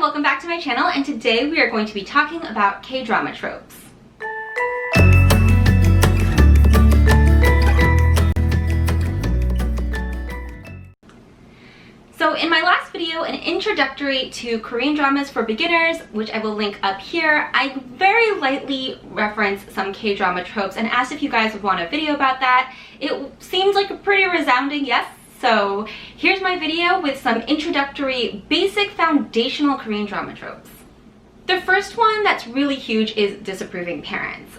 welcome back to my channel, and today we are going to be talking about K-drama tropes. So in my last video, an introductory to Korean dramas for beginners, which I will link up here, I very lightly referenced some K-drama tropes and asked if you guys would want a video about that. It seems like a pretty resounding yes. So here's my video with some introductory, basic, foundational Korean drama tropes. The first one that's really huge is disapproving parents.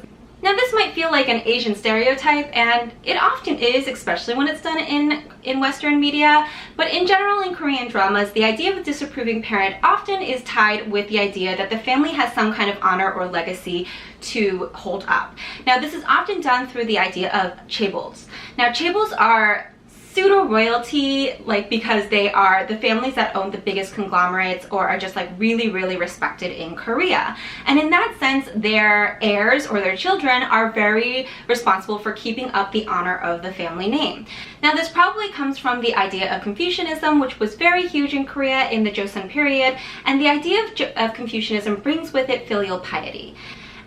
Now this might feel like an Asian stereotype, and it often is, especially when it's done in Western media, but in general in Korean dramas, the idea of a disapproving parent often is tied with the idea that the family has some kind of honor or legacy to hold up. Now this is often done through the idea of chaebols. Now chaebols are pseudo-royalty, like because they are the families that own the biggest conglomerates or are just like really respected in Korea. And in that sense, their heirs or their children are very responsible for keeping up the honor of the family name. Now this probably comes from the idea of Confucianism, which was very huge in Korea in the Joseon period, and the idea of Confucianism brings with it filial piety.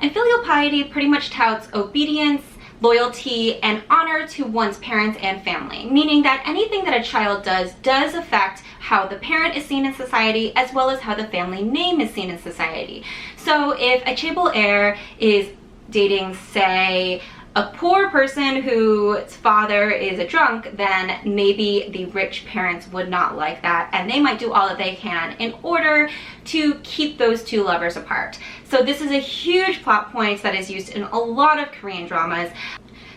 And filial piety pretty much touts obedience, loyalty, and honor to one's parents and family, meaning that anything that a child does affect how the parent is seen in society as well as how the family name is seen in society. So if a chaebol heir is dating, say, a poor person whose father is a drunk, then maybe the rich parents would not like that, and they might do all that they can in order to keep those two lovers apart. So this is a huge plot point that is used in a lot of Korean dramas.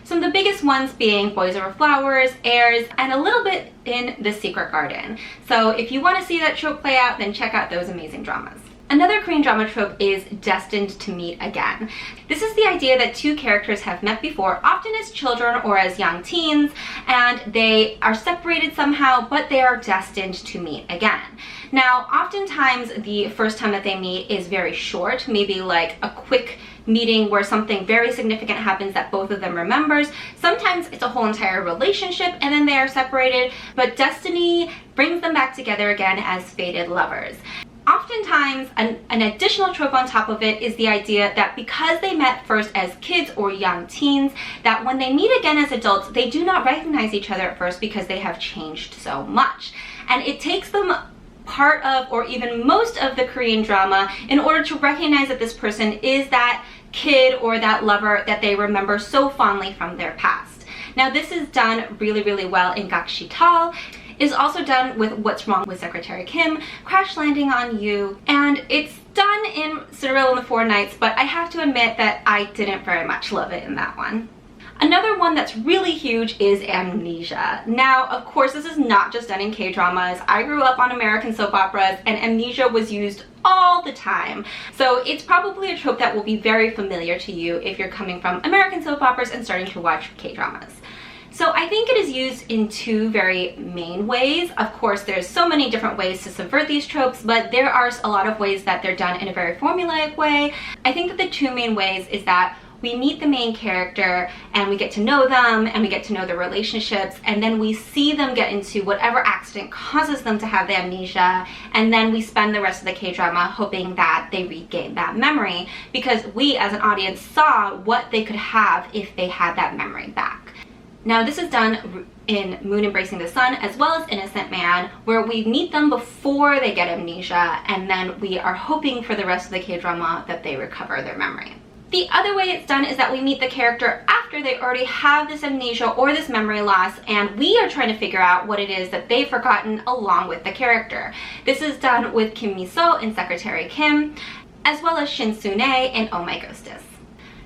Some of the biggest ones being Boys Over Flowers, Heirs, and a little bit in The Secret Garden. So if you want to see that trope play out, then check out those amazing dramas. Another Korean drama trope is destined to meet again. This is the idea that two characters have met before, often as children or as young teens, and they are separated somehow, but they are destined to meet again. Now, oftentimes the first time that they meet is very short, maybe like a quick meeting where something very significant happens that both of them remembers. Sometimes it's a whole entire relationship and then they are separated, but destiny brings them back together again as fated lovers. Oftentimes, an additional trope on top of it is the idea that because they met first as kids or young teens, that when they meet again as adults, they do not recognize each other at first because they have changed so much. And it takes them part of, or even most of, the Korean drama in order to recognize that this person is that kid or that lover that they remember so fondly from their past. Now this is done really well in Gakshi-tal. Is also done with What's Wrong with Secretary Kim, Crash Landing on You, and it's done in Cinderella and the Four Knights, but I have to admit that I didn't very much love it in that one. Another one that's really huge is amnesia. Now, of course, this is not just done in K-dramas. I grew up on American soap operas, and amnesia was used all the time. So it's probably a trope that will be very familiar to you if you're coming from American soap operas and starting to watch K-dramas. So I think it is used in two very main ways. Of course, there's so many different ways to subvert these tropes, but there are a lot of ways that they're done in a very formulaic way. I think that the two main ways is that we meet the main character and we get to know them and we get to know their relationships, and then we see them get into whatever accident causes them to have the amnesia, and then we spend the rest of the K-drama hoping that they regain that memory because we as an audience saw what they could have if they had that memory back. Now this is done in Moon Embracing the Sun as well as Innocent Man, where we meet them before they get amnesia and then we are hoping for the rest of the K-drama that they recover their memory. The other way it's done is that we meet the character after they already have this amnesia or this memory loss, and we are trying to figure out what it is that they've forgotten along with the character. This is done with Kim Mi-so in Secretary Kim, as well as Shin Soo-nae in Oh My Ghostess.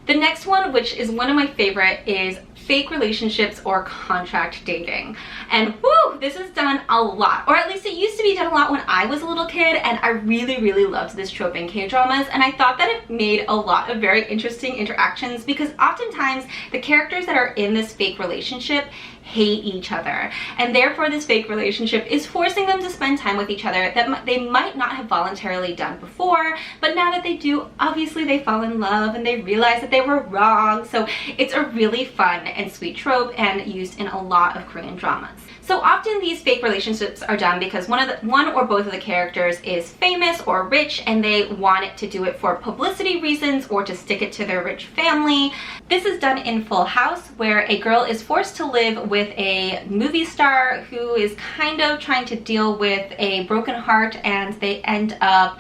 The next one, which is one of my favorite, is fake relationships or contract dating. And whoo, this is done a lot, or at least it used to be done a lot when I was a little kid, and I really loved this trope in K-dramas, and I thought that it made a lot of very interesting interactions because oftentimes the characters that are in this fake relationship hate each other, and therefore this fake relationship is forcing them to spend time with each other that they might not have voluntarily done before, but now that they do, obviously they fall in love and they realize that they were wrong. So it's a really fun and sweet trope and used in a lot of Korean dramas. So often these fake relationships are done because one or both of the characters is famous or rich and they want it to do it for publicity reasons or to stick it to their rich family. This is done in Full House, where a girl is forced to live with a movie star who is kind of trying to deal with a broken heart, and they end up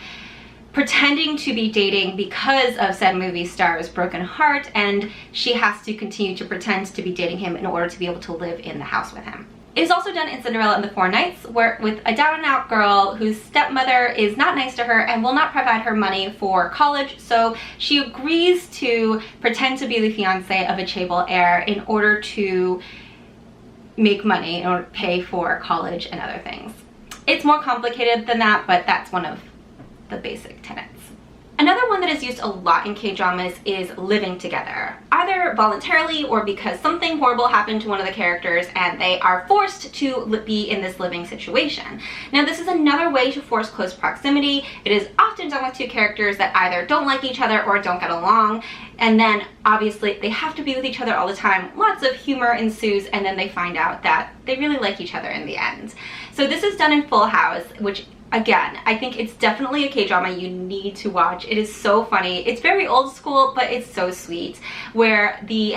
pretending to be dating because of said movie star's broken heart, and she has to continue to pretend to be dating him in order to be able to live in the house with him. It is also done in Cinderella and the Four Knights, where with a down and out girl whose stepmother is not nice to her and will not provide her money for college, so she agrees to pretend to be the fiance of a chaebol heir in order to make money, in order to pay for college and other things. It's more complicated than that, but that's one of the basic tenets. Another one that is used a lot in K-dramas is living together, either voluntarily or because something horrible happened to one of the characters and they are forced to be in this living situation. Now, this is another way to force close proximity. It is often done with two characters that either don't like each other or don't get along, and then obviously they have to be with each other all the time. Lots of humor ensues, and then they find out that they really like each other in the end. So this is done in Full House, which again, I think it's definitely a K-drama you need to watch. It is so funny. It's very old school, but it's so sweet, where the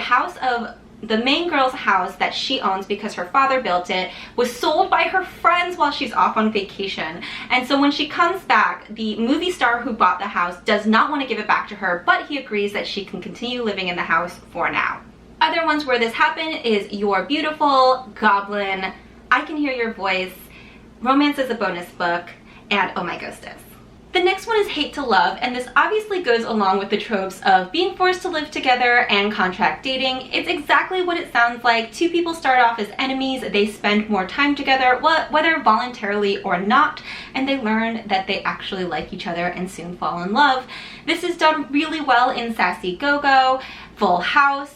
main girl's house that she owns because her father built it was sold by her friends while she's off on vacation. And so when she comes back, the movie star who bought the house does not want to give it back to her, but he agrees that she can continue living in the house for now. Other ones where this happened is You're Beautiful, Goblin, I Can Hear Your Voice, Romance is a Bonus Book, and Oh My Ghostess. The next one is Hate to Love, and this obviously goes along with the tropes of being forced to live together and contract dating. It's exactly what it sounds like. Two people start off as enemies, they spend more time together, whether voluntarily or not, and they learn that they actually like each other and soon fall in love. This is done really well in Sassy Go-Go, Full House,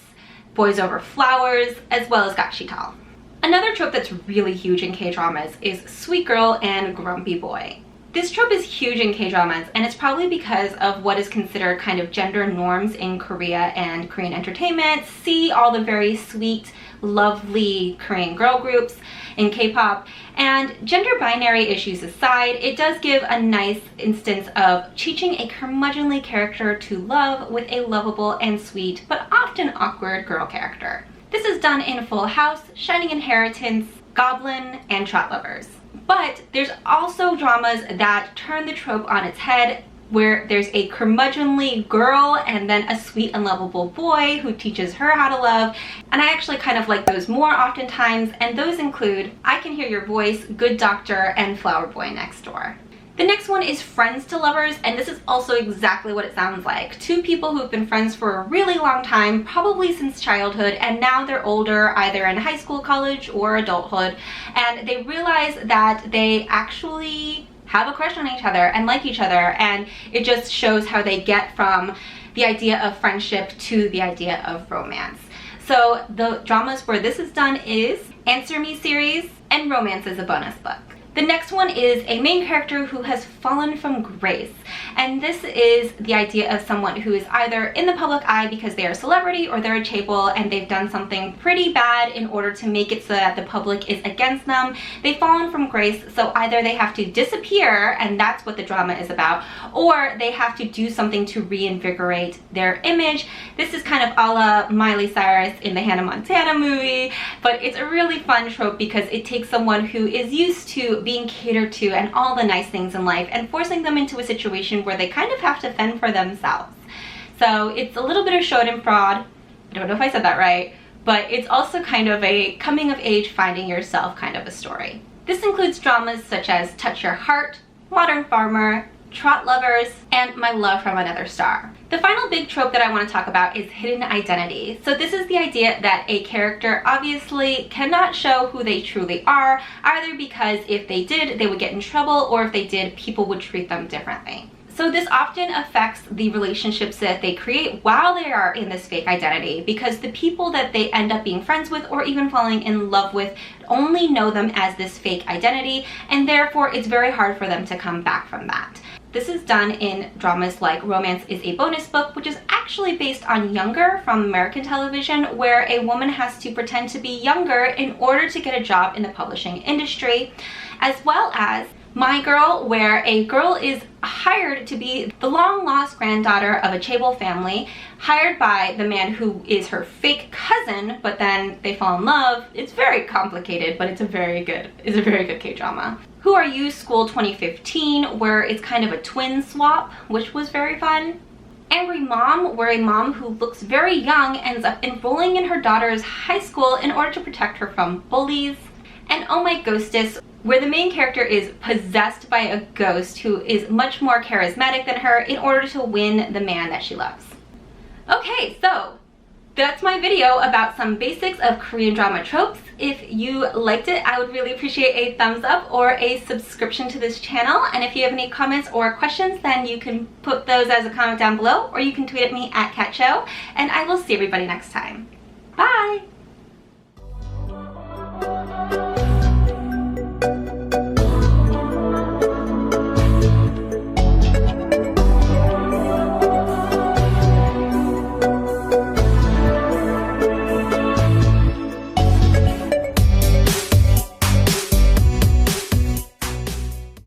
Boys Over Flowers, as well as Gakshitall. Another trope that's really huge in K-dramas is Sweet Girl and Grumpy Boy. This trope is huge in K-dramas, and it's probably because of what is considered kind of gender norms in Korea and Korean entertainment. See all the very sweet, lovely Korean girl groups in K-pop. And gender binary issues aside, it does give a nice instance of teaching a curmudgeonly character to love with a lovable and sweet, but often awkward girl character. This is done in Full House, Shining Inheritance, Goblin, and Trot Lovers. But there's also dramas that turn the trope on its head, where there's a curmudgeonly girl and then a sweet and lovable boy who teaches her how to love. And I actually kind of like those more oftentimes, and those include I Can Hear Your Voice, Good Doctor, and Flower Boy Next Door. The next one is Friends to Lovers, and this is also exactly what it sounds like. Two people who've been friends for a really long time, probably since childhood, and now they're older, either in high school, college, or adulthood, and they realize that they actually have a crush on each other and like each other, and it just shows how they get from the idea of friendship to the idea of romance. So the dramas where this is done is Answer Me series and Romance is a Bonus Book. The next one is a main character who has fallen from grace, and this is the idea of someone who is either in the public eye because they are a celebrity or they're a chaebol and they've done something pretty bad in order to make it so that the public is against them. They've fallen from grace, so either they have to disappear, and that's what the drama is about, or they have to do something to reinvigorate their image. This is kind of a la Miley Cyrus in the Hannah Montana movie, but it's a really fun trope because it takes someone who is used to being catered to and all the nice things in life and forcing them into a situation where they kind of have to fend for themselves. So it's a little bit of Schadenfreude. I don't know if I said that right, but it's also kind of a coming of age, finding yourself kind of a story. This includes dramas such as Touch Your Heart, Modern Farmer, Trot Lovers, and My Love from Another Star. The final big trope that I want to talk about is hidden identity. So this is the idea that a character obviously cannot show who they truly are, either because if they did, they would get in trouble, or if they did, people would treat them differently. So this often affects the relationships that they create while they are in this fake identity, because the people that they end up being friends with or even falling in love with only know them as this fake identity, and therefore it's very hard for them to come back from that. This is done in dramas like Romance is a Bonus Book, which is actually based on Younger from American television, where a woman has to pretend to be younger in order to get a job in the publishing industry, as well as My Girl, where a girl is hired to be the long-lost granddaughter of a chaebol family, hired by the man who is her fake cousin, but then they fall in love. It's very complicated, but it's a very good K-drama. Who Are You School 2015, where it's kind of a twin swap, which was very fun. Angry Mom, where a mom who looks very young ends up enrolling in her daughter's high school in order to protect her from bullies. And Oh My Ghostess, where the main character is possessed by a ghost who is much more charismatic than her in order to win the man that she loves. Okay, so that's my video about some basics of Korean drama tropes. If you liked it, I would really appreciate a thumbs up or a subscription to this channel. And if you have any comments or questions, then you can put those as a comment down below, or you can tweet at me at @CatShow, and I will see everybody next time. Bye!